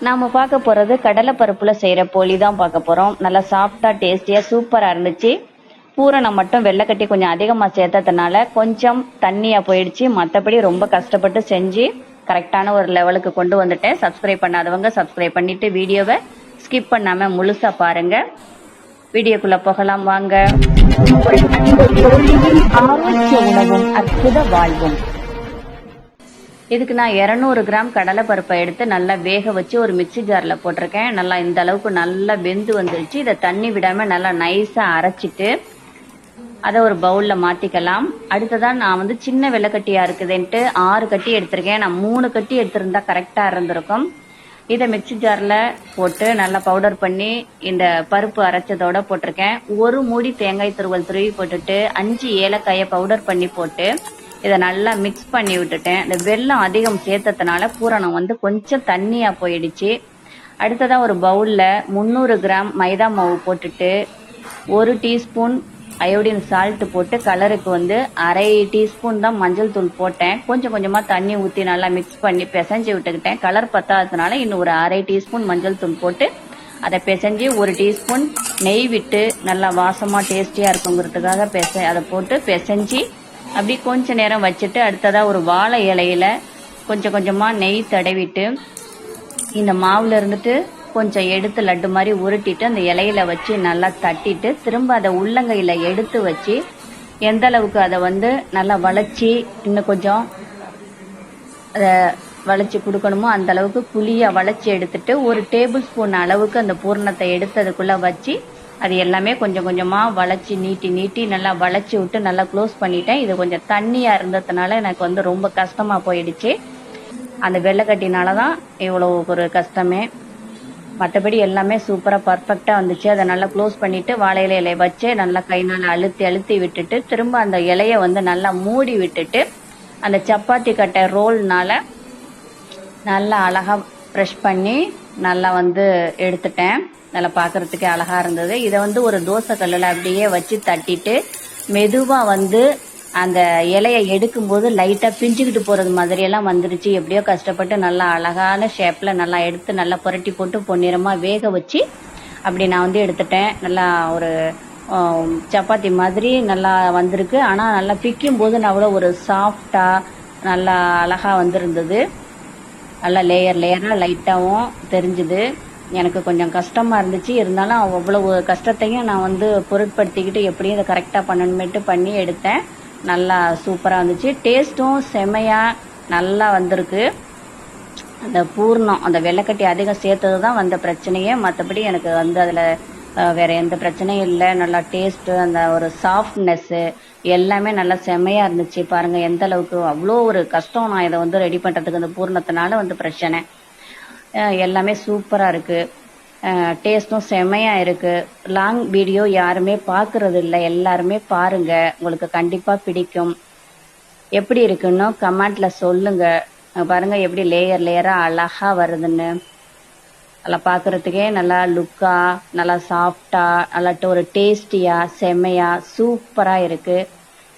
நாம பார்க்க போறது கடலைப்பருப்புல செய்யற போலி தான் பார்க்க போறோம். நல்லா சாஃப்டா டேஸ்டியா சூப்பரா இருந்துச்சு. பூரணம் மட்டும் வெள்ளைக்கட்டி கொஞ்சம் அதிகமா சேர்த்ததுனால கொஞ்சம் தண்ணியா போயிடுச்சு. மற்றபடி ரொம்ப கஷ்டப்பட்டு செஞ்சு கரெக்டான ஒரு லெவலுக்கு கொண்டு வந்துட்டேன். சப்ஸ்கிரைப் பண்ணாதவங்க சப்ஸ்கிரைப் பண்ணிட்டு வீடியோவை ஸ்கிப் பண்ணாம முழுசா பாருங்க. வீடியோக்குள்ள போகலாம் வாங்க. ஆரோக்கிய உணவும் அற்புத வாழ்வும். இதுக்கு நான் 200 கிராம் கடலைப்பருப்பை எடுத்து நல்லா வேக வச்சு ஒரு மிக்சி ஜாரில் போட்டிருக்கேன். நல்லா இந்த அளவுக்கு நல்லா வெந்து வந்துருச்சு. இதை தண்ணி விடாமல் நல்லா நைஸாக அரைச்சிட்டு அதை ஒரு பவுலில் மாற்றிக்கலாம். அடுத்ததான் நான் சின்ன வெள்ளைக்கட்டியாக இருக்குதுன்ட்டு 6 கட்டி எடுத்திருக்கேன். நான் 3 கட்டி எடுத்திருந்தா கரெக்டாக இருந்திருக்கும். இதை மிக்சி ஜாரில் போட்டு நல்லா பவுடர் பண்ணி இந்த பருப்பு அரைச்சதோட போட்டிருக்கேன். ஒரு மூடி தேங்காய் துருவல் துருவி போட்டுட்டு 5 ஏலக்காயை பவுடர் பண்ணி போட்டு இதை நல்லா மிக்ஸ் பண்ணி விட்டுட்டேன். இந்த வெல்லம் அதிகம் சேர்த்ததுனால பூரணம் கொஞ்சம் தண்ணியா போயிடுச்சு. அடுத்ததான் ஒரு பவுல்ல 300 கிராம் மைதா மாவு போட்டுட்டு 1 டீஸ்பூன் அயோடின் சால்ட் போட்டு கலருக்கு 1/2 டீஸ்பூன் தான் மஞ்சள் தூள் போட்டேன். கொஞ்சம் கொஞ்சமா தண்ணி ஊற்றி நல்லா மிக்ஸ் பண்ணி பிசைஞ்சு விட்டுக்கிட்டேன். கலர் பத்தாததுனால இன்னும் ஒரு 1/2 டீஸ்பூன் மஞ்சள் தூள் போட்டு அதை பிசைஞ்சு 1 டீஸ்பூன் நெய் விட்டு நல்லா வாசமா டேஸ்டியா இருக்குங்கிறதுக்காக அதை போட்டு பிசைஞ்சு அப்படி கொஞ்ச நேரம் வச்சுட்டு அடுத்ததா ஒரு வாழை இலையில கொஞ்சம் கொஞ்சமா நெய் தடவிட்டு இந்த மாவுல இருந்துட்டு கொஞ்சம் எடுத்து லட்டு மாதிரி உருட்டிட்டு அந்த இலையில வச்சு நல்லா தட்டிட்டு திரும்ப அதை உள்ளங்கையில எடுத்து வச்சு எந்த அளவுக்கு அதை நல்லா வளைச்சி இன்னும் கொஞ்சம் அதை வளைச்சி கொடுக்கணுமோ அந்த அளவுக்கு குழியா வளைச்சி எடுத்துட்டு 1 டேபிள் ஸ்பூன் அளவுக்கு அந்த பூரணத்தை எடுத்து அதுக்குள்ள வச்சு அது எல்லாமே கொஞ்சம் கொஞ்சமா வளைச்சி நீட்டி நல்லா வளைச்சி விட்டு நல்லா க்ளோஸ் பண்ணிட்டேன். இது கொஞ்சம் தண்ணியா இருந்ததுனால எனக்கு ரொம்ப கஷ்டமா போயிடுச்சு. அந்த வெள்ளைக்கட்டினாலதான் இவ்வளவு ஒரு கஷ்டமே. மற்றபடி எல்லாமே சூப்பரா பர்ஃபெக்டா வந்துச்சு. அதை நல்லா க்ளோஸ் பண்ணிட்டு வாழை இலையை வச்சு நல்லா கைனால அழுத்தி விட்டுட்டு திரும்ப அந்த இலைய நல்லா மூடி விட்டுட்டு அந்த சப்பாத்தி கட்டை ரோல்னால நல்லா அழகா ப்ரெஷ் பண்ணி நல்லா எடுத்துட்டேன். நல்லா பார்க்கறதுக்கே அழகா இருந்தது. இதை ஒரு தோசை கல்லில் அப்படியே வச்சு தட்டிட்டு மெதுவா அந்த இலையை எடுக்கும்போது லைட்டா பிஞ்சுக்கிட்டு போறது மாதிரி எல்லாம் வந்துருச்சு. எப்படியோ கஷ்டப்பட்டு நல்லா அழகான ஷேப்ல நல்லா எடுத்து நல்லா புரட்டி போட்டு பொன்னிறமா வேக வச்சு அப்படி நான் எடுத்துட்டேன். நல்லா ஒரு சப்பாத்தி மாதிரி நல்லா வந்திருக்கு. ஆனா நல்லா பிக்கும் போது அவ்வளோ ஒரு சாஃப்டா நல்லா அழகா வந்திருந்தது. நல்லா லேயரா லைட்டாவும் தெரிஞ்சுது. எனக்கு கொஞ்சம் கஷ்டமா இருந்துச்சு. இருந்தாலும் அவ்வளவு கஷ்டத்தையும் நான் பொருட்படுத்திக்கிட்டு எப்படியும் இதை கரெக்டா பண்ணணுமேட்டு பண்ணி எடுத்தேன். நல்லா சூப்பரா இருந்துச்சு. டேஸ்டும் செமையா நல்லா வந்திருக்கு. அந்த பூர்ணம் அந்த வெள்ளைக்கட்டி அதிகம் சேர்த்ததுதான் வந்த பிரச்சனையே. மற்றபடி எனக்கு அதுல வேற எந்த பிரச்சனையும் இல்லை. நல்லா டேஸ்ட் அந்த ஒரு சாஃப்ட்னஸ் எல்லாமே நல்லா செமையா இருந்துச்சு. பாருங்க எந்த அளவுக்கு அவ்வளோ ஒரு கஷ்டம். நான் இதை ரெடி பண்றதுக்கு அந்த பூர்ணத்தினால பிரச்சனை. எல்லாமே சூப்பரா இருக்கு. டேஸ்டும் செமையா இருக்கு. லாங் வீடியோ யாருமே பாக்குறது இல்லை. எல்லாருமே பாருங்க, உங்களுக்கு கண்டிப்பா பிடிக்கும். எப்படி இருக்குன்னு கமெண்ட்ல சொல்லுங்க. பாருங்க எப்படி லேயரா அழகா வருதுன்னு. நல்லா பாக்குறதுக்கே நல்லா லுக்கா நல்லா சாஃப்டா நல்லாட்டு ஒரு டேஸ்டியா செமையா சூப்பரா இருக்கு.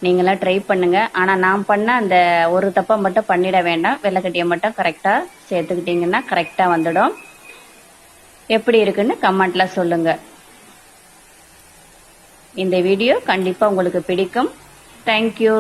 நீங்களாம் ட்ரை பண்ணுங்க. ஆனா நான் பண்ண அந்த ஒரு தப்பை மட்டும் பண்ணிட வேண்டாம். வெள்ளைக்கட்டியை மட்டும் கரெக்டா சேர்த்துக்கிட்டீங்கன்னா கரெக்டா வந்துடும். எப்படி இருக்குன்னு கமெண்ட்ல சொல்லுங்க. இந்த வீடியோ கண்டிப்பா உங்களுக்கு பிடிக்கும். தேங்க்யூ.